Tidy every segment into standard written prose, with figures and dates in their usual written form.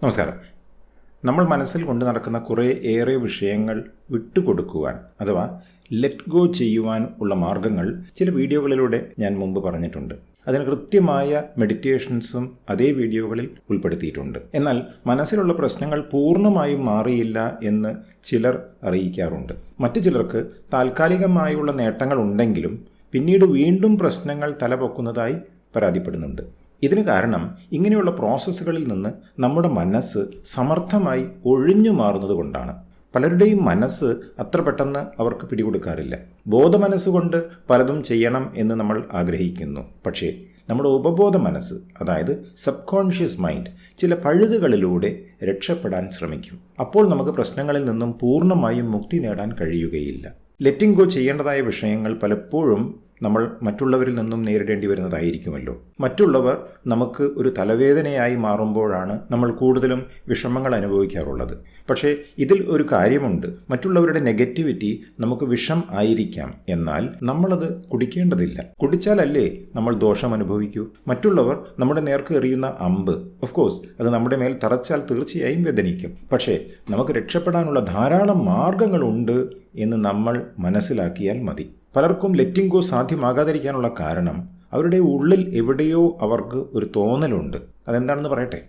നമസ്കാരം. നമ്മൾ മനസ്സിൽ കൊണ്ടു നടക്കുന്ന ഏറെ വിഷയങ്ങൾ വിട്ടുകൊടുക്കുവാൻ അഥവാ ലെറ്റ് ഗോ ചെയ്യുവാൻ ഉള്ള മാർഗങ്ങൾ ചില വീഡിയോകളിലൂടെ ഞാൻ മുമ്പ് പറഞ്ഞിട്ടുണ്ട്. അതിന് കൃത്യമായ മെഡിറ്റേഷൻസും അതേ വീഡിയോകളിൽ ഉൾപ്പെടുത്തിയിട്ടുണ്ട്. എന്നാൽ മനസ്സിലുള്ള പ്രശ്നങ്ങൾ പൂർണ്ണമായും മാറിയില്ല എന്ന് ചിലർ അറിയിക്കാറുണ്ട്. മറ്റു ചിലർക്ക് താൽക്കാലികമായുള്ള നേട്ടങ്ങൾ ഉണ്ടെങ്കിലും പിന്നീട് വീണ്ടും പ്രശ്നങ്ങൾ തലപൊക്കുന്നതായി പരാതിപ്പെടുന്നുണ്ട്. ഇതിന് കാരണം ഇങ്ങനെയുള്ള പ്രോസസ്സുകളിൽ നിന്ന് നമ്മുടെ മനസ്സ് സമർത്ഥമായി ഒഴിഞ്ഞു മാറുന്നത് കൊണ്ടാണ്. പലരുടെയും മനസ്സ് അത്ര പെട്ടെന്ന് അവർക്ക് പിടികൊടുക്കാറില്ല. ബോധമനസ്സുകൊണ്ട് പലതും ചെയ്യണം എന്ന് നമ്മൾ ആഗ്രഹിക്കുന്നു. പക്ഷേ നമ്മുടെ ഉപബോധ മനസ്സ്, അതായത് സബ് കോൺഷ്യസ് മൈൻഡ്, ചില പഴുതുകളിലൂടെ രക്ഷപ്പെടാൻ ശ്രമിക്കും. അപ്പോൾ നമുക്ക് പ്രശ്നങ്ങളിൽ നിന്നും പൂർണ്ണമായും മുക്തി നേടാൻ കഴിയുകയില്ല. ലെറ്റിംഗ് ഗോ ചെയ്യേണ്ടതായ വിഷയങ്ങൾ പലപ്പോഴും നമ്മൾ മറ്റുള്ളവരിൽ നിന്നും നേരിടേണ്ടി വരുന്നതായിരിക്കുമല്ലോ. മറ്റുള്ളവർ നമുക്ക് ഒരു തലവേദനയായി മാറുമ്പോഴാണ് നമ്മൾ കൂടുതലും വിഷമങ്ങൾ അനുഭവിക്കാറുള്ളത്. പക്ഷേ ഇതിൽ ഒരു കാര്യമുണ്ട്. മറ്റുള്ളവരുടെ നെഗറ്റിവിറ്റി നമുക്ക് വിഷം ആയിരിക്കാം, എന്നാൽ നമ്മളത് കുടിക്കേണ്ടതില്ല. കുടിച്ചാലല്ലേ നമ്മൾ ദോഷം അനുഭവിക്കൂ. മറ്റുള്ളവർ നമ്മുടെ നേർക്ക് എറിയുന്ന അമ്പ്, ഓഫ് കോഴ്സ് അത് നമ്മുടെ മേൽ തറച്ചാൽ തീർച്ചയായും വേദനിക്കും. പക്ഷേ നമുക്ക് രക്ഷപ്പെടാനുള്ള ധാരാളം മാർഗങ്ങളുണ്ട് എന്ന് നമ്മൾ മനസ്സിലാക്കിയാൽ മതി. പലർക്കും ലെറ്റിംഗ് ഗോ സാധ്യമാകാതിരിക്കാനുള്ള കാരണം അവരുടെ ഉള്ളിൽ എവിടെയോ അവർക്ക് ഒരു തോന്നലുണ്ട്. അതെന്താണെന്ന് പറയട്ടെ.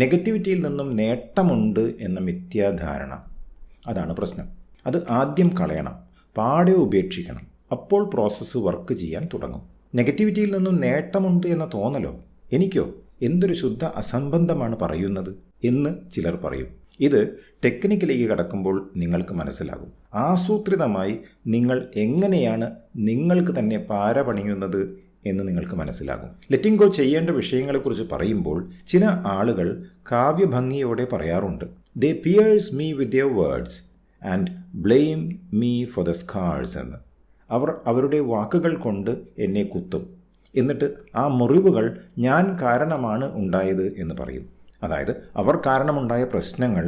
നെഗറ്റിവിറ്റിയിൽ നിന്നും നേട്ടമുണ്ട് എന്ന മിഥ്യാധാരണ. അതാണ് പ്രശ്നം. അത് ആദ്യം കളയണം, പാടെ ഉപേക്ഷിക്കണം. അപ്പോൾ പ്രോസസ്സ് വർക്ക് ചെയ്യാൻ തുടങ്ങും. നെഗറ്റിവിറ്റിയിൽ നിന്നും നേട്ടമുണ്ട് എന്ന തോന്നലോ, എനിക്കോ, എന്തൊരു ശുദ്ധ അസംബന്ധമാണ് പറയുന്നത് എന്ന് ചിലർ പറയും. ഇത് ടെക്നിക്കിലേക്ക് കടക്കുമ്പോൾ നിങ്ങൾക്ക് മനസ്സിലാകും. ആസൂത്രിതമായി നിങ്ങൾ എങ്ങനെയാണ് നിങ്ങൾക്ക് തന്നെ പാര പണിയുന്നത് എന്ന് നിങ്ങൾക്ക് മനസ്സിലാകും. ലെറ്റിംഗ് ഗോ ചെയ്യേണ്ട വിഷയങ്ങളെക്കുറിച്ച് പറയുമ്പോൾ ചില ആളുകൾ കാവ്യഭംഗിയോടെ പറയാറുണ്ട്, they pierce me with their words and blame me for the scars എന്ന്. അവർ അവരുടെ വാക്കുകൾ കൊണ്ട് എന്നെ കുത്തും, എന്നിട്ട് ആ മുറിവുകൾ ഞാൻ കാരണമാണ് ഉണ്ടായത് എന്ന് പറയും. അതായത് അവർ കാരണമുണ്ടായ പ്രശ്നങ്ങൾ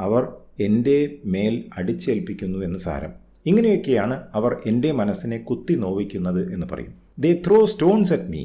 അവർ എൻ്റെ മേൽ അടിച്ചേൽപ്പിക്കുന്നു എന്ന് സാരം. ഇങ്ങനെയൊക്കെയാണ് അവർ എൻ്റെ മനസ്സിനെ കുത്തി നോവിക്കുന്നത് എന്ന് പറയും. They throw stones at me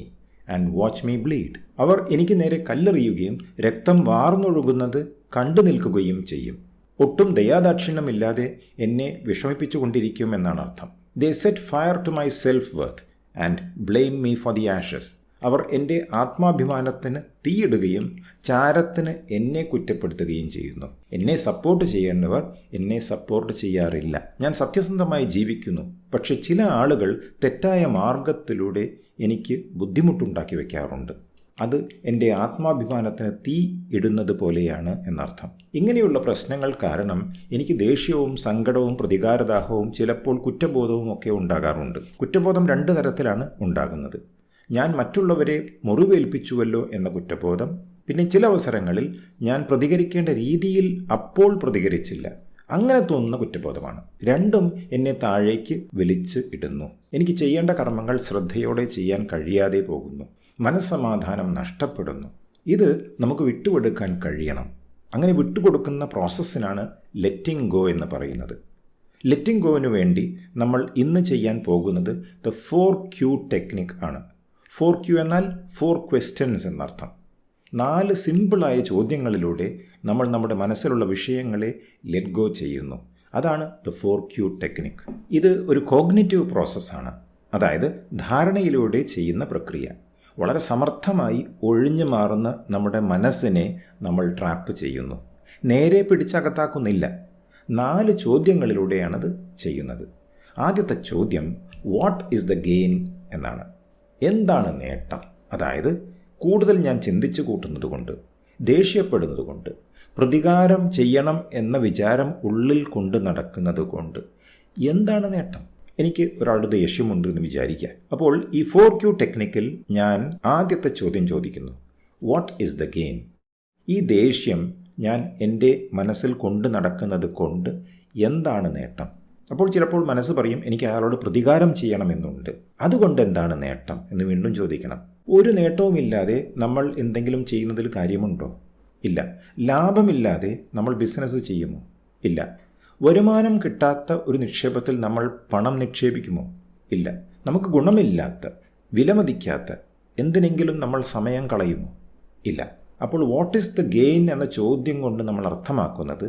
and watch me bleed. അവർ എനിക്ക് നേരെ കല്ലെറിയുകയും രക്തം വാർന്നൊഴുകുന്നത് കണ്ടു നിൽക്കുകയും ചെയ്യും. ഒട്ടും ദയാദാക്ഷിണ്യമില്ലാതെ എന്നെ വിഷമിപ്പിച്ചുകൊണ്ടിരിക്കും എന്നാണ് അർത്ഥം. They set fire to my self worth and blame me for the ashes. അവർ എൻ്റെ ആത്മാഭിമാനത്തിന് തീയിടുകയും ചാരത്തിന് എന്നെ കുറ്റപ്പെടുത്തുകയും ചെയ്യുന്നു. എന്നെ സപ്പോർട്ട് ചെയ്യേണ്ടവർ എന്നെ സപ്പോർട്ട് ചെയ്യാറില്ല. ഞാൻ സത്യസന്ധമായി ജീവിക്കുന്നു. പക്ഷെ ചില ആളുകൾ തെറ്റായ മാർഗത്തിലൂടെ എനിക്ക് ബുദ്ധിമുട്ടുണ്ടാക്കി വയ്ക്കാറുണ്ട്. അത് എൻ്റെ ആത്മാഭിമാനത്തിന് തീ ഇടുന്നത് പോലെയാണ് എന്നർത്ഥം. ഇങ്ങനെയുള്ള പ്രശ്നങ്ങൾ കാരണം എനിക്ക് ദേഷ്യവും സങ്കടവും പ്രതികാരദാഹവും ചിലപ്പോൾ കുറ്റബോധവും ഒക്കെ ഉണ്ടാകാറുണ്ട്. കുറ്റബോധം 2 തരത്തിലാണ് ഉണ്ടാകുന്നത്. ഞാൻ മറ്റുള്ളവരെ മുറിവേൽപ്പിച്ചുവല്ലോ എന്ന കുറ്റബോധം, പിന്നെ ചില അവസരങ്ങളിൽ ഞാൻ പ്രതികരിക്കേണ്ട രീതിയിൽ അപ്പോൾ പ്രതികരിച്ചില്ല, അങ്ങനെ തോന്നുന്ന കുറ്റബോധമാണ്. രണ്ടും എന്നെ താഴേക്ക് വലിച്ച് ഇടുന്നു. എനിക്ക് ചെയ്യേണ്ട കർമ്മങ്ങൾ ശ്രദ്ധയോടെ ചെയ്യാൻ കഴിയാതെ പോകുന്നു. മനസ്സമാധാനം നഷ്ടപ്പെടുന്നു. ഇത് നമുക്ക് വിട്ടുകൊടുക്കാൻ കഴിയണം. അങ്ങനെ വിട്ടുകൊടുക്കുന്ന പ്രോസസ്സിനാണ് ലെറ്റിംഗ് ഗോ എന്ന് പറയുന്നത്. ലെറ്റിംഗ് ഗോവിന് വേണ്ടി നമ്മൾ ഇന്ന് ചെയ്യാൻ പോകുന്നത് ദ 4Q ടെക്നിക് ആണ്. 4Q എന്നാൽ 4 ക്വസ്റ്റ്യൻസ് എന്നർത്ഥം. 4 സിമ്പിളായ ചോദ്യങ്ങളിലൂടെ നമ്മൾ നമ്മുടെ മനസ്സിലുള്ള വിഷയങ്ങളെ ലെറ്റ് ഗോ ചെയ്യുന്നു. അതാണ് ദ 4Q ടെക്നിക്. ഇത് ഒരു കോഗ്നിറ്റീവ് പ്രോസസ്സാണ്. അതായത് ധാരണയിലൂടെ ചെയ്യുന്ന പ്രക്രിയ. വളരെ സമർത്ഥമായി ഒഴിഞ്ഞു മാറുന്ന നമ്മുടെ മനസ്സിനെ നമ്മൾ ട്രാപ്പ് ചെയ്യുന്നു. നേരെ പിടിച്ചകത്താക്കുന്നില്ല. 4 ചോദ്യങ്ങളിലൂടെയാണത് ചെയ്യുന്നത്. ആദ്യത്തെ ചോദ്യം വാട്ട് ഈസ് ദ ഗെയിൻ എന്നാണ്. എന്താണ് നേട്ടം? അതായത് കൂടുതൽ ഞാൻ ചിന്തിച്ചു കൂട്ടുന്നത് കൊണ്ട്, ദേഷ്യപ്പെടുന്നത് കൊണ്ട്, പ്രതികാരം ചെയ്യണം എന്ന വിചാരം ഉള്ളിൽ കൊണ്ട് നടക്കുന്നത് കൊണ്ട് എന്താണ് നേട്ടം? എനിക്ക് ഒരാളുടെ ദേഷ്യമുണ്ട് എന്ന് വിചാരിക്കുക. അപ്പോൾ ഈ 4Q ടെക്നിക്കിൽ ഞാൻ ആദ്യത്തെ ചോദ്യം ചോദിക്കുന്നു, വാട്ട് ഈസ് ദ ഗെയിൻ? ഈ ദേഷ്യം ഞാൻ എൻ്റെ മനസ്സിൽ കൊണ്ട് നടക്കുന്നത് കൊണ്ട് എന്താണ് നേട്ടം? അപ്പോൾ ചിലപ്പോൾ മനസ്സ് പറയും, എനിക്ക് അയാളോട് പ്രതികാരം ചെയ്യണമെന്നുണ്ട്, അതുകൊണ്ട് എന്താണ് നേട്ടം എന്ന് വീണ്ടും ചോദിക്കണം. ഒരു നേട്ടവുമില്ലാതെ നമ്മൾ എന്തെങ്കിലും ചെയ്യുന്നതിൽ കാര്യമുണ്ടോ? ഇല്ല. ലാഭമില്ലാതെ നമ്മൾ ബിസിനസ് ചെയ്യുമോ? ഇല്ല. വരുമാനം കിട്ടാത്ത ഒരു നിക്ഷേപത്തിൽ നമ്മൾ പണം നിക്ഷേപിക്കുമോ? ഇല്ല. നമുക്ക് ഗുണമില്ലാത്ത, വിലമതിക്കാത്ത എന്തിനെങ്കിലും നമ്മൾ സമയം കളയുമോ? ഇല്ല. അപ്പോൾ വാട്ട് ഈസ് ദ ഗെയിൻ എന്ന ചോദ്യം കൊണ്ട് നമ്മൾ അർത്ഥമാക്കുന്നത്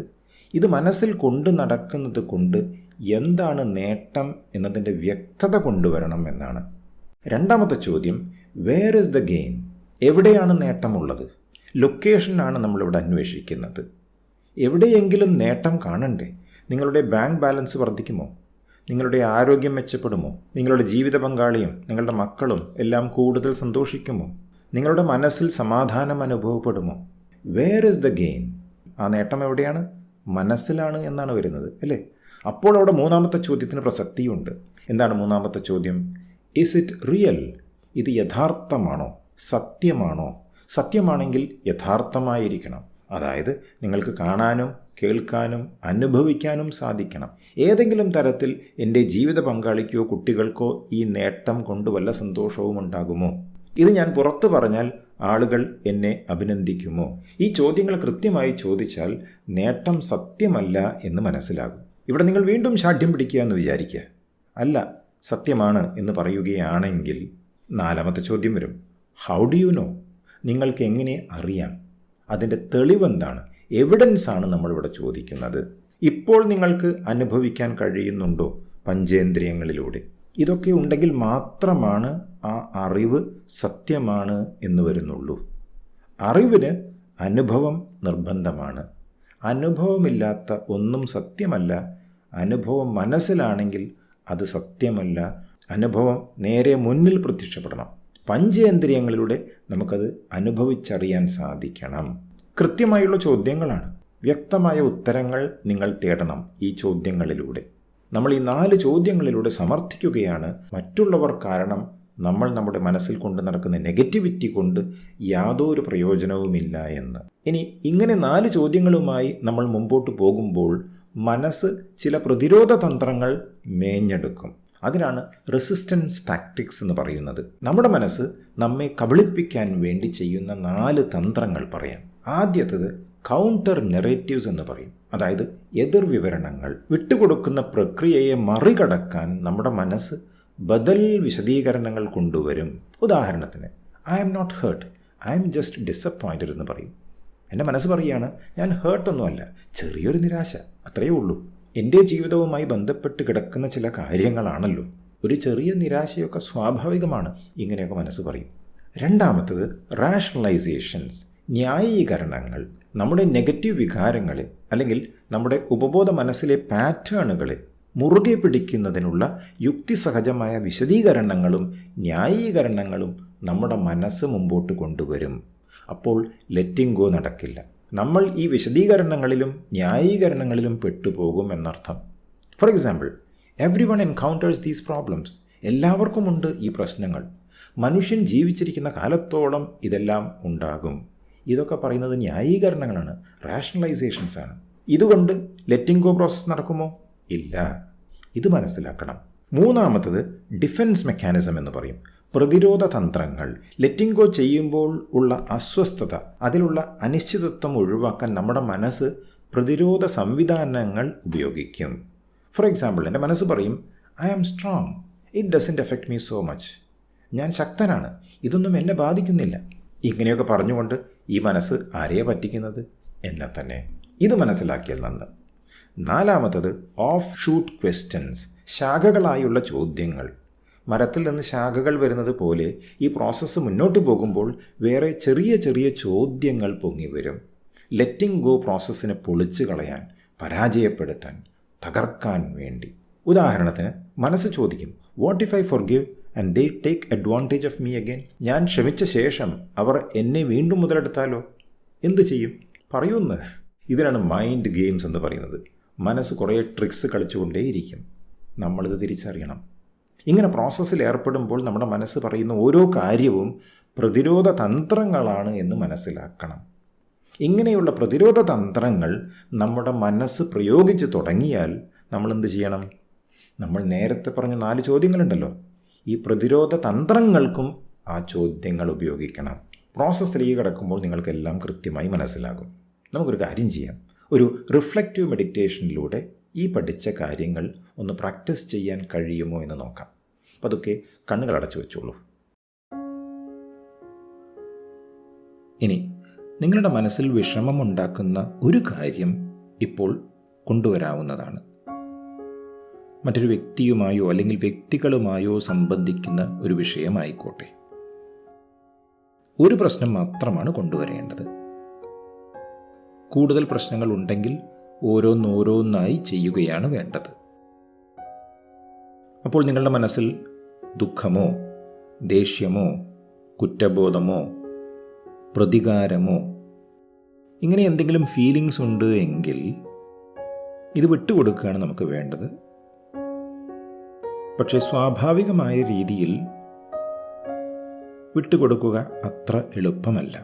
ഇത് മനസ്സിൽ കൊണ്ട് നടക്കുന്നത് കൊണ്ട് എന്താണ് നേട്ടം എന്നതിൻ്റെ വ്യക്തത കൊണ്ടുവരണം എന്നാണ്. രണ്ടാമത്തെ ചോദ്യം, വേർ ഇസ് ദ ഗെയിൻ? എവിടെയാണ് നേട്ടമുള്ളത്? ലൊക്കേഷനാണ് നമ്മളിവിടെ അന്വേഷിക്കുന്നത്. എവിടെയെങ്കിലും നേട്ടം കാണണ്ടേ? നിങ്ങളുടെ ബാങ്ക് ബാലൻസ് വർദ്ധിക്കുമോ? നിങ്ങളുടെ ആരോഗ്യം മെച്ചപ്പെടുമോ? നിങ്ങളുടെ ജീവിത പങ്കാളിയും നിങ്ങളുടെ മക്കളും എല്ലാം കൂടുതൽ സന്തോഷിക്കുമോ? നിങ്ങളുടെ മനസ്സിൽ സമാധാനം അനുഭവപ്പെടുമോ? Where is the gain? ആ നേട്ടം എവിടെയാണ്? മനസ്സിലാണ് എന്നാണ് വരുന്നത്, അല്ലേ? അപ്പോൾ അവിടെ മൂന്നാമത്തെ ചോദ്യത്തിന് പ്രസക്തിയുണ്ട്. എന്താണ് മൂന്നാമത്തെ ചോദ്യം? Is it real? ഇത് യഥാർത്ഥമാണോ? സത്യമാണോ? സത്യമാണെങ്കിൽ യഥാർത്ഥമായിരിക്കണം. അതായത് നിങ്ങൾക്ക് കാണാനും കേൾക്കാനും അനുഭവിക്കാനും സാധിക്കണം. ഏതെങ്കിലും തരത്തിൽ എൻ്റെ ജീവിത പങ്കാളിക്കോ കുട്ടികൾക്കോ ഈ നേട്ടം കൊണ്ട് വല്ല സന്തോഷവും ഉണ്ടാകുമോ? ഇത് ഞാൻ പുറത്തു പറഞ്ഞാൽ ആളുകൾ എന്നെ അഭിനന്ദിക്കുമോ? ഈ ചോദ്യങ്ങൾ കൃത്യമായി ചോദിച്ചാൽ നേട്ടം സത്യമല്ല എന്ന് മനസ്സിലാകും. ഇവിടെ നിങ്ങൾ വീണ്ടും ശാഠ്യം പിടിക്കുക എന്ന് വിചാരിക്കുക. അല്ല, സത്യമാണ് എന്ന് പറയുകയാണെങ്കിൽ നാലാമത്തെ ചോദ്യം വരും. How do you no? നിങ്ങൾക്ക് എങ്ങനെ അറിയാം? അതിൻ്റെ തെളിവെന്താണ്? എവിഡൻസാണ് നമ്മളിവിടെ ചോദിക്കുന്നത്. ഇപ്പോൾ നിങ്ങൾക്ക് അനുഭവിക്കാൻ കഴിയുന്നുണ്ടോ പഞ്ചേന്ദ്രിയങ്ങളിലൂടെ? ഇതൊക്കെ ഉണ്ടെങ്കിൽ മാത്രമാണ് ആ അറിവ് സത്യമാണ് എന്ന് വരുന്നുള്ളൂ. അറിവിന് അനുഭവം നിർബന്ധമാണ്. അനുഭവമില്ലാത്ത ഒന്നും സത്യമല്ല. അനുഭവം മനസ്സിലാണെങ്കിൽ അത് സത്യമല്ല. അനുഭവം നേരെ മുന്നിൽ പ്രത്യക്ഷപ്പെടണം. പഞ്ചേന്ദ്രിയങ്ങളിലൂടെ നമുക്കത് അനുഭവിച്ചറിയാൻ സാധിക്കണം. കൃത്യമായുള്ള ചോദ്യങ്ങളാണ്. വ്യക്തമായ ഉത്തരങ്ങൾ നിങ്ങൾ തേടണം ഈ ചോദ്യങ്ങളിലൂടെ. നമ്മൾ ഈ 4 ചോദ്യങ്ങളിലൂടെ സമർത്ഥിക്കുകയാണ് മറ്റുള്ളവർ കാരണം നമ്മൾ നമ്മുടെ മനസ്സിൽ കൊണ്ട് നടക്കുന്ന നെഗറ്റിവിറ്റി കൊണ്ട് യാതൊരു പ്രയോജനവുമില്ല എന്ന്. ഇനി ഇങ്ങനെ 4 ചോദ്യങ്ങളുമായി നമ്മൾ മുമ്പോട്ട് പോകുമ്പോൾ മനസ്സ് ചില പ്രതിരോധ തന്ത്രങ്ങൾ മേഞ്ഞെടുക്കും. അതിനാണ് റെസിസ്റ്റൻസ് ടാക്ടിക്സ് എന്ന് പറയുന്നത്. നമ്മുടെ മനസ്സ് നമ്മെ കബളിപ്പിക്കാൻ വേണ്ടി ചെയ്യുന്ന 4 തന്ത്രങ്ങൾ പറയാം. ആദ്യത്തേത് കൗണ്ടർ നെറേറ്റീവ്സ് എന്ന് പറയും. അതായത് എതിർവിവരണങ്ങൾ. വിട്ടുകൊടുക്കുന്ന പ്രക്രിയയെ മറികടക്കാൻ നമ്മുടെ മനസ്സ് ബദൽ വിശദീകരണങ്ങൾ കൊണ്ടുവരും. ഉദാഹരണത്തിന്, I am not hurt, I am just disappointed എന്ന് പറയും. എൻ്റെ മനസ്സ് പറയുകയാണ്, ഞാൻ ഹേർട്ടൊന്നുമല്ല, ചെറിയൊരു നിരാശ, അത്രയേ ഉള്ളൂ. എൻ്റെ ജീവിതവുമായി ബന്ധപ്പെട്ട് കിടക്കുന്ന ചില കാര്യങ്ങളാണല്ലോ, ഒരു ചെറിയ നിരാശയൊക്കെ സ്വാഭാവികമാണ്, ഇങ്ങനെയൊക്കെ മനസ്സ് പറയും. രണ്ടാമത്തത് റാഷണലൈസേഷൻസ്, ന്യായീകരണങ്ങൾ. നമ്മുടെ നെഗറ്റീവ് വികാരങ്ങളെ അല്ലെങ്കിൽ നമ്മുടെ ഉപബോധ മനസ്സിലെ പാറ്റേണുകളെ മുറുകെ പിടിക്കുന്നതിനുള്ള യുക്തിസഹജമായ വിശദീകരണങ്ങളും ന്യായീകരണങ്ങളും നമ്മുടെ മനസ്സ് മുമ്പോട്ട് കൊണ്ടുവരും. അപ്പോൾ ലെറ്റിംഗ് ഗോ നടക്കില്ല. നമ്മൾ ഈ വിശദീകരണങ്ങളിലും ന്യായീകരണങ്ങളിലും പെട്ടുപോകും എന്നർത്ഥം. For example, everyone encounters these problems. എല്ലാവർക്കുമുണ്ട് ഈ പ്രശ്നങ്ങൾ. മനുഷ്യൻ ജീവിച്ചിരിക്കുന്ന കാലത്തോളം ഇതെല്ലാം ഉണ്ടാകും. ഇതൊക്കെ പറയുന്നത് ന്യായീകരണങ്ങളാണ്, റാഷണലൈസേഷൻസ് ആണ്. ഇതുകൊണ്ട് ലെറ്റിംഗ് ഗോ പ്രോസസ്സ് നടക്കുമോ? ഇല്ല. ഇത് മനസ്സിലാക്കണം. മൂന്നാമത്തത് ഡിഫെൻസ് മെക്കാനിസം എന്ന് പറയും, പ്രതിരോധ തന്ത്രങ്ങൾ. ലെറ്റിംഗ് ഗോ ചെയ്യുമ്പോൾ ഉള്ള അസ്വസ്ഥത, അതിലുള്ള അനിശ്ചിതത്വം ഒഴിവാക്കാൻ നമ്മുടെ മനസ്സ് പ്രതിരോധ സംവിധാനങ്ങൾ ഉപയോഗിക്കും. ഫോർ എക്സാമ്പിൾ, എൻ്റെ മനസ്സ് പറയും, I am strong, it doesn't effect me so much. ഞാൻ ശക്തനാണ്, ഇതൊന്നും എന്നെ ബാധിക്കുന്നില്ല. ഇങ്ങനെയൊക്കെ പറഞ്ഞുകൊണ്ട് ഈ മനസ്സ് ആരെയെ പറ്റിക്കുന്നത്? എന്നെ തന്നെ. ഇത് മനസ്സിലാക്കിയാൽ നന്ന്. നാലാമത്തത് ഓഫ് ഷൂട്ട് ക്വസ്റ്റ്യൻസ്, ശാഖകളായുള്ള ചോദ്യങ്ങൾ. മരത്തിൽ നിന്ന് ശാഖകൾ വരുന്നത് പോലെ ഈ പ്രോസസ്സ് മുന്നോട്ട് പോകുമ്പോൾ വേറെ ചെറിയ ചെറിയ ചോദ്യങ്ങൾ പൊങ്ങി വരും. ലെറ്റിംഗ് ഗോ പ്രോസസ്സിനെ പൊളിച്ചു കളയാൻ, പരാജയപ്പെടുത്താൻ, തകർക്കാൻ വേണ്ടി. ഉദാഹരണത്തിന്, മനസ്സ് ചോദിക്കും, what if I forgive and they take advantage of me again? ഞാൻ ക്ഷമിച്ച ശേഷം അവർ എന്നെ വീണ്ടും മുതലെടുത്താലോ? എന്ത് ചെയ്യും? പറയൂന്ന്. ഇതിനാണ് മൈൻഡ് ഗെയിംസ് എന്ന് പറയുന്നത്. മനസ്സ് കുറേ ട്രിക്സ് കളിച്ചുകൊണ്ടേയിരിക്കും. നമ്മളിത് തിരിച്ചറിയണം. ഇങ്ങനെ പ്രോസസ്സിൽ ഏർപ്പെടുമ്പോൾ നമ്മുടെ മനസ്സ് പറയുന്ന ഓരോ കാര്യവും പ്രതിരോധ തന്ത്രങ്ങളാണ് എന്ന് മനസ്സിലാക്കണം. ഇങ്ങനെയുള്ള പ്രതിരോധ തന്ത്രങ്ങൾ നമ്മുടെ മനസ്സ് പ്രയോഗിച്ച് തുടങ്ങിയാൽ നമ്മളെന്ത് ചെയ്യണം? നമ്മൾ നേരത്തെ പറഞ്ഞ 4 ചോദ്യങ്ങളുണ്ടല്ലോ, ഈ പ്രതിരോധ തന്ത്രങ്ങൾക്കും ആ ചോദ്യങ്ങൾ ഉപയോഗിക്കണം. പ്രോസസ്സിലേക്ക് കിടക്കുമ്പോൾ നിങ്ങൾക്കെല്ലാം കൃത്യമായി മനസ്സിലാകും. നമുക്കൊരു കാര്യം ചെയ്യാം. ഒരു റിഫ്ലക്റ്റീവ് മെഡിറ്റേഷനിലൂടെ ഈ പഠിച്ച കാര്യങ്ങൾ ഒന്ന് പ്രാക്ടീസ് ചെയ്യാൻ കഴിയുമോ എന്ന് നോക്കാം. അപ്പോൾ അതൊക്കെ കണ്ണുകൾ അടച്ചു വെച്ചോളൂ. ഇനി നിങ്ങളുടെ മനസ്സിൽ വിഷമമുണ്ടാക്കുന്ന ഒരു കാര്യം ഇപ്പോൾ കൊണ്ടുവരാവുന്നതാണ്. മറ്റൊരു വ്യക്തിയുമായോ അല്ലെങ്കിൽ വ്യക്തികളുമായോ സംബന്ധിക്കുന്ന ഒരു വിഷയമായിക്കോട്ടെ. ഒരു പ്രശ്നം മാത്രമാണ് കൊണ്ടുവരേണ്ടത്. കൂടുതൽ പ്രശ്നങ്ങൾ ഉണ്ടെങ്കിൽ ഓരോന്നോരോന്നായി ചെയ്യുകയാണ് വേണ്ടത്. അപ്പോൾ നിങ്ങളുടെ മനസ്സിൽ ദുഃഖമോ ദേഷ്യമോ കുറ്റബോധമോ പ്രതികാരമോ ഇങ്ങനെ എന്തെങ്കിലും ഫീലിങ്സ് ഉണ്ട് എങ്കിൽ ഇത് വിട്ടുകൊടുക്കുകയാണ് നമുക്ക് വേണ്ടത്. പക്ഷേ സ്വാഭാവികമായ രീതിയിൽ വിട്ടുകൊടുക്കുക അത്ര എളുപ്പമല്ല.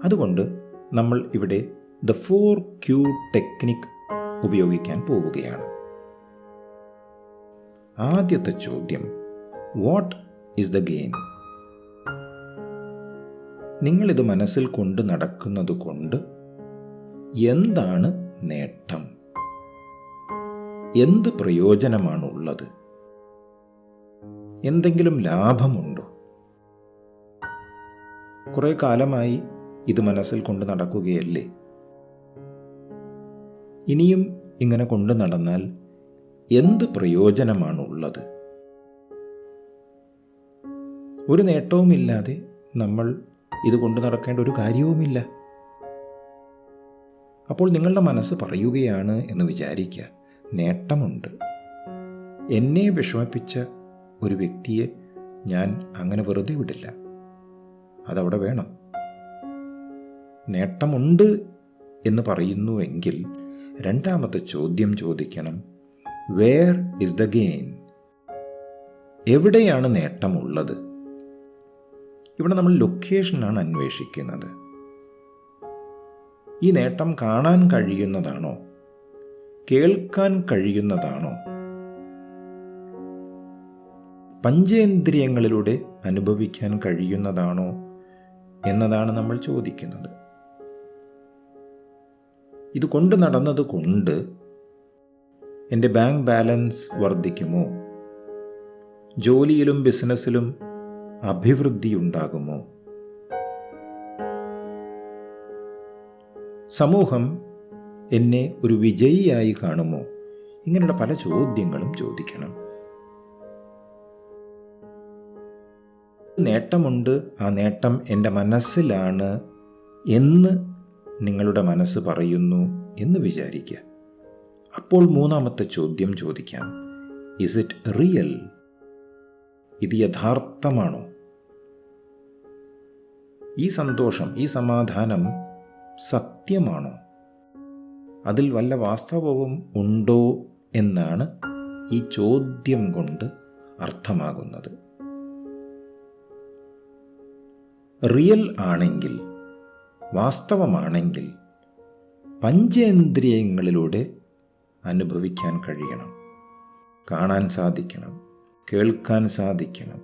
അതുകൊണ്ട് നമ്മൾ ഇവിടെ ദ 4Q ടെക്നിക് ഉപയോഗിക്കാൻ പോവുകയാണ്. ആദ്യത്തെ ചോദ്യം, വാട്ട് ഈസ് ദ ഗെയിൻ? നിങ്ങളിത് മനസ്സിൽ കൊണ്ട് നടക്കുന്നത് കൊണ്ട് എന്താണ് നേട്ടം? എന്ത് പ്രയോജനമാണുള്ളത്? എന്തെങ്കിലും ലാഭമുണ്ടോ? കുറെ കാലമായി ഇത് മനസ്സിൽ കൊണ്ട് നടക്കുകയല്ലേ? ഇനിയും ഇങ്ങനെ കൊണ്ട് നടന്നാൽ എന്ത് പ്രയോജനമാണുള്ളത്? ഒരു നേട്ടവുമില്ലാതെ നമ്മൾ ഇത് കൊണ്ട് നടക്കേണ്ട ഒരു കാര്യവുമില്ല. അപ്പോൾ നിങ്ങളുടെ മനസ്സ് പറയുകയാണ് എന്ന് വിചാരിക്കുക, നേട്ടമുണ്ട്. എന്നെ വിഷമിപ്പിച്ച ഒരു വ്യക്തിയെ ഞാൻ അങ്ങനെ വെറുതെ വിടില്ല, അതവിടെ വേണം. നേട്ടമുണ്ട് എന്ന് പറയുന്നുവെങ്കിൽ രണ്ടാമത്തെ ചോദ്യം ചോദിക്കണം, വേർ ഇസ് ദ ഗെയിൻ? എവിടെയാണ് നേട്ടമുള്ളത്? ഇവിടെ നമ്മൾ ലൊക്കേഷനാണ് അന്വേഷിക്കുന്നത്. ഈ നേട്ടം കാണാൻ കഴിയുന്നതാണോ? കേൾക്കാൻ കഴിയുന്നതാണോ? പഞ്ചേന്ദ്രിയങ്ങളിലൂടെ അനുഭവിക്കാൻ കഴിയുന്നതാണോ എന്നതാണ് നമ്മൾ ചോദിക്കുന്നത്. ഇത് കൊണ്ട് നടന്നത് കൊണ്ട് എൻ്റെ ബാങ്ക് ബാലൻസ് വർദ്ധിക്കുമോ? ജോലിയിലും ബിസിനസ്സിലും അഭിവൃദ്ധി ഉണ്ടാകുമോ? സമൂഹം എന്നെ ഒരു വിജയിയായി കാണുമോ? ഇങ്ങനെയുള്ള പല ചോദ്യങ്ങളും ചോദിക്കണം. നേട്ടമുണ്ട്, ആ നേട്ടം എൻ്റെ മനസ്സിലാണ് എന്ന് നിങ്ങളുടെ മനസ്സ് പറയുന്നു എന്ന് വിചാരിക്കുക. അപ്പോൾ മൂന്നാമത്തെ ചോദ്യം ചോദിക്കാം, ഇസ് ഇറ്റ് റിയൽ? ഇത് യഥാർത്ഥമാണോ? ഈ സന്തോഷം, ഈ സമാധാനം സത്യമാണോ? അതിൽ വല്ല വാസ്തവവും ഉണ്ടോ എന്നാണ് ഈ ചോദ്യം കൊണ്ട് അർത്ഥമാകുന്നത്. റിയൽ ആണെങ്കിൽ, വാസ്തവമാണെങ്കിൽ പഞ്ചേന്ദ്രിയങ്ങളിലൂടെ അനുഭവിക്കാൻ കഴിയണം. കാണാൻ സാധിക്കണം, കേൾക്കാൻ സാധിക്കണം,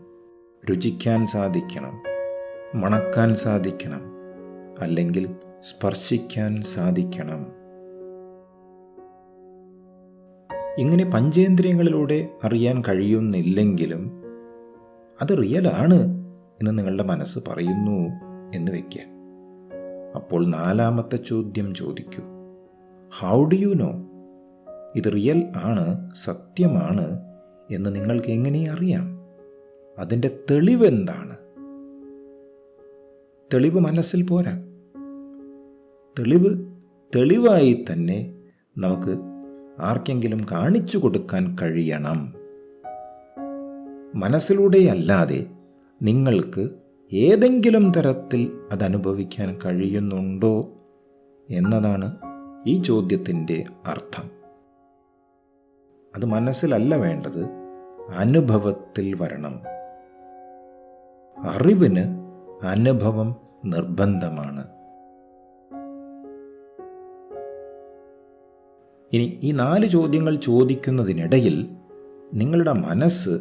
രുചിക്കാൻ സാധിക്കണം, മണക്കാൻ സാധിക്കണം, അല്ലെങ്കിൽ സ്പർശിക്കാൻ സാധിക്കണം. ഇങ്ങനെ പഞ്ചേന്ദ്രിയങ്ങളിലൂടെ അറിയാൻ കഴിയുന്നില്ലെങ്കിലും അത് റിയലാണ് എന്ന് നിങ്ങളുടെ മനസ്സ് പറയുന്നു എന്ന് വയ്ക്കുക. അപ്പോൾ നാലാമത്തെ ചോദ്യം ചോദിക്കൂ, ഹൗ ഡു യു നോ? ഇത് റിയൽ ആണ്, സത്യമാണ് എന്ന് നിങ്ങൾക്ക് എങ്ങനെ അറിയാം? അതിൻ്റെ തെളിവെന്താണ്? തെളിവ് മനസ്സിൽ പോരാ. തെളിവായി തന്നെ നമുക്ക് ആർക്കെങ്കിലും കാണിച്ചു കൊടുക്കാൻ കഴിയണം. മനസ്സിലൂടെയല്ലാതെ നിങ്ങൾക്ക് ഏതെങ്കിലും തരത്തിൽ അതനുഭവിക്കാൻ കഴിയുന്നുണ്ടോ എന്നതാണ് ഈ ചോദ്യത്തിൻ്റെ അർത്ഥം. അത് മനസ്സിലല്ല വേണ്ടത്, അനുഭവത്തിൽ വരണം. അറിവിന് അനുഭവം നിർബന്ധമാണ്. ഇനി ഈ 4 ചോദ്യങ്ങൾ ചോദിക്കുന്നതിനിടയിൽ നിങ്ങളുടെ മനസ്സ്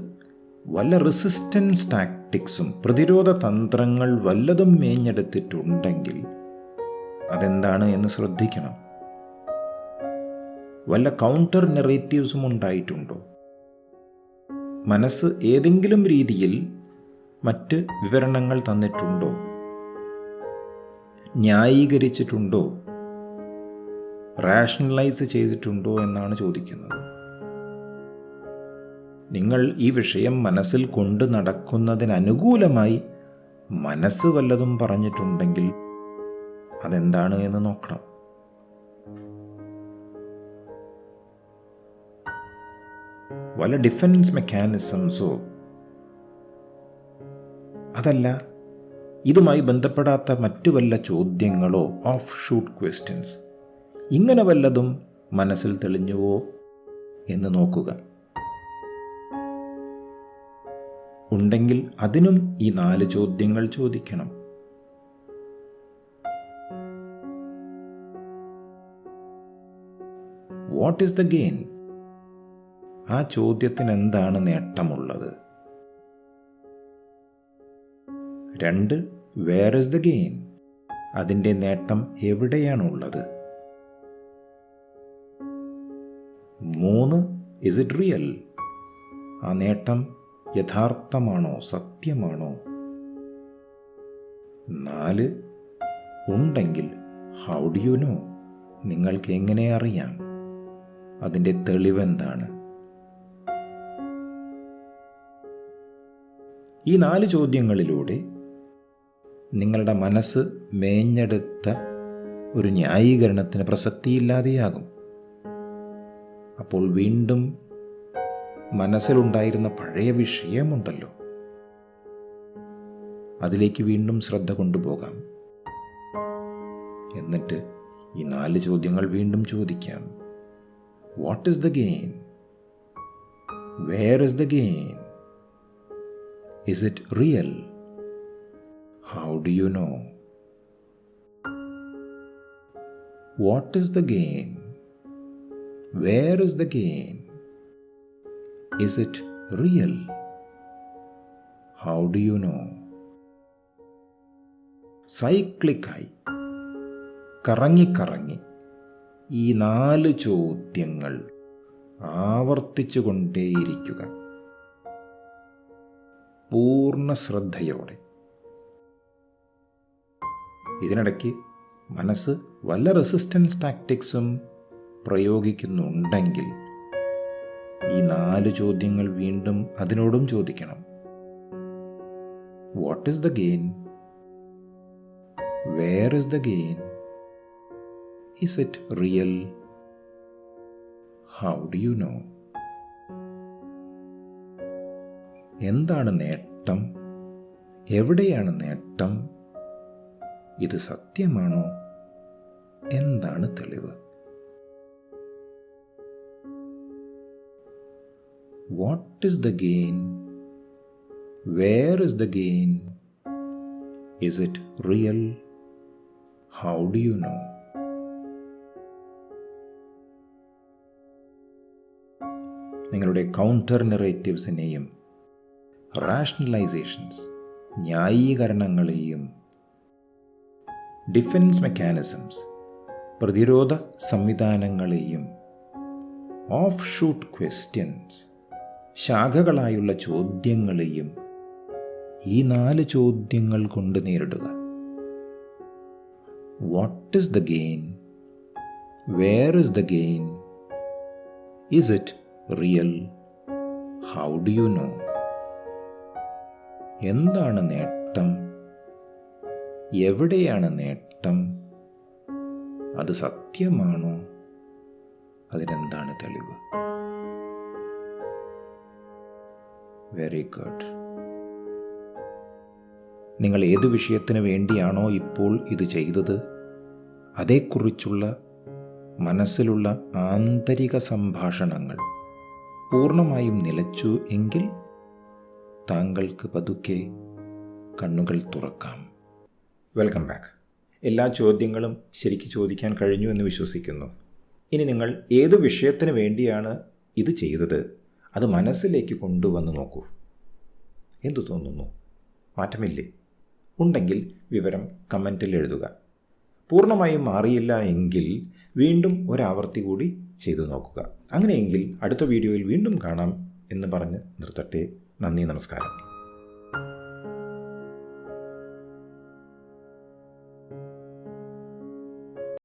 വല്ല റെസിസ്റ്റൻസ് ടാക്ടിക്സും പ്രതിരോധ തന്ത്രങ്ങൾ വല്ലതും മേഞ്ഞെടുത്തിട്ടുണ്ടെങ്കിൽ അതെന്താണ് എന്ന് ശ്രദ്ധിക്കണം. വല്ല കൗണ്ടർ നെറേറ്റീവ്സും ഉണ്ടായിട്ടുണ്ടോ? മനസ്സ് ഏതെങ്കിലും രീതിയിൽ മറ്റ് വിവരണങ്ങൾ തന്നിട്ടുണ്ടോ? ന്യായീകരിച്ചിട്ടുണ്ടോ, റാഷണലൈസ് ചെയ്തിട്ടുണ്ടോ എന്നാണ് ചോദിക്കുന്നത്. നിങ്ങൾ ഈ വിഷയം മനസ്സിൽ കൊണ്ട് നടക്കുന്നതിനനുകൂലമായി മനസ്സ് വല്ലതും പറഞ്ഞിട്ടുണ്ടെങ്കിൽ അതെന്താണ് എന്ന് നോക്കണം. വല്ല ഡിഫൻസ് മെക്കാനിസംസോ, അതല്ല ഇതുമായി ബന്ധപ്പെടാത്ത മറ്റു വല്ല ചോദ്യങ്ങളോ, ഓഫ് ഷൂട്ട് ക്വസ്റ്റ്യൻസ്, ഇങ്ങനെ വല്ലതും മനസ്സിൽ തെളിഞ്ഞുവോ എന്ന് നോക്കുക. ഉണ്ടെങ്കിൽ അതിനും ഈ 4 ചോദ്യങ്ങൾ ചോദിക്കണം. What is the gain? ആ ചോദ്യത്തിന് എന്താണ് നേട്ടമുള്ളത്? 2, വേർ ഈസ് ദ ഗെയിൻ? അതിൻ്റെ നേട്ടം എവിടെയാണുള്ളത്? 3, ഇസ് ഇറ്റ് റിയൽ? ആ നേട്ടം യഥാർത്ഥമാണോ, സത്യമാണോ? 4, ഉണ്ടെങ്കിൽ ഹൗ ഡു യു നോ? നിങ്ങൾക്ക് എങ്ങനെ അറിയാം? അതിൻ്റെ തെളിവെന്താണ്? ഈ 4 ചോദ്യങ്ങളിലൂടെ നിങ്ങളുടെ മനസ്സ് മേഞ്ഞെടുത്ത ഒരു ന്യായീകരണത്തിന് പ്രസക്തിയില്ലാതെയാകും. അപ്പോൾ വീണ്ടും മനസ്സിലുണ്ടായിരുന്ന പഴയ വിഷയമുണ്ടല്ലോ, അതിലേക്ക് വീണ്ടും ശ്രദ്ധ കൊണ്ടുപോകാം. എന്നിട്ട് ഈ 4 ചോദ്യങ്ങൾ വീണ്ടും ചോദിക്കാം. What is the gain? Where is the gain? Is it real? How do you know? വാട്ട് is the gain? Where is the ഗെയിൻ? Is it real? How do you know? സൈക്ലിക്കായി കറങ്ങി ഈ 4 ചോദ്യങ്ങൾ ആവർത്തിച്ചു കൊണ്ടേയിരിക്കുക, പൂർണ്ണ ശ്രദ്ധയോടെ. ഇതിനിടയ്ക്ക് മനസ്സ് വല്ല റെസിസ്റ്റൻസ് ടാക്ടിക്സും പ്രയോഗിക്കുന്നുണ്ടെങ്കിൽ ഈ 4 ചോദ്യങ്ങൾ വീണ്ടും അതിനോടും ചോദിക്കണം. What is the gain? Where is the gain? Is it real? How do you know? എന്താണ് നേട്ടം? എവിടെയാണ് നേട്ടം? ഇത് സത്യമാണോ? എന്താണ് തെളിവ്? What is the gain? Where is the gain? Is it real? How do you know? നിങ്ങളുടെ കൗണ്ടർ നെറേറ്റീവ്സിനെയും റാഷണലൈസേഷൻസ്, ന്യായീകരണങ്ങളെയും ഡിഫൻസ് മെക്കാനിസംസ്, പ്രതിരോധ സംവിധാനങ്ങളെയും ഓഫ് ഷൂട്ട് ക്വസ്റ്റ്യൻസ്, ശാഖകളായുള്ള ചോദ്യങ്ങളെയും ഈ 4 ചോദ്യങ്ങൾ കൊണ്ട് നേരിടുക. What is the gain? Where is the gain? Is it real? How do you know? എന്താണ് നേട്ടം? എവിടെയാണ് നേട്ടം? അത് സത്യമാണോ? അതിനെന്താണ് തെളിവ്? Very good. നിങ്ങൾ ഏത് വിഷയത്തിന് വേണ്ടിയാണോ ഇപ്പോൾ ഇത് ചെയ്തത്, അതേക്കുറിച്ചുള്ള മനസ്സിലുള്ള ആന്തരിക സംഭാഷണങ്ങൾ പൂർണ്ണമായും നിലച്ചു എങ്കിൽ താങ്കൾക്ക് പതുക്കെ കണ്ണുകൾ തുറക്കാം. Welcome back. എല്ലാ ചോദ്യങ്ങളും ശരിക്ക് ചോദിക്കാൻ കഴിഞ്ഞു എന്ന് വിശ്വസിക്കുന്നു. ഇനി നിങ്ങൾ ഏത് വിഷയത്തിന് വേണ്ടിയാണ് ഇത് ചെയ്തത് അത് മനസ്സിലേക്ക് കൊണ്ടുവന്ന് നോക്കൂ. എന്തു തോന്നുന്നു? മാറ്റമില്ലേ? ഉണ്ടെങ്കിൽ വിവരം കമൻറ്റിൽ എഴുതുക. പൂർണ്ണമായും മാറിയില്ല എങ്കിൽ വീണ്ടും ഒരാവർത്തി കൂടി ചെയ്തു നോക്കുക. അങ്ങനെയെങ്കിൽ അടുത്ത വീഡിയോയിൽ വീണ്ടും കാണാം എന്ന് പറഞ്ഞ് നിർത്തട്ടെ. നന്ദി, നമസ്കാരം.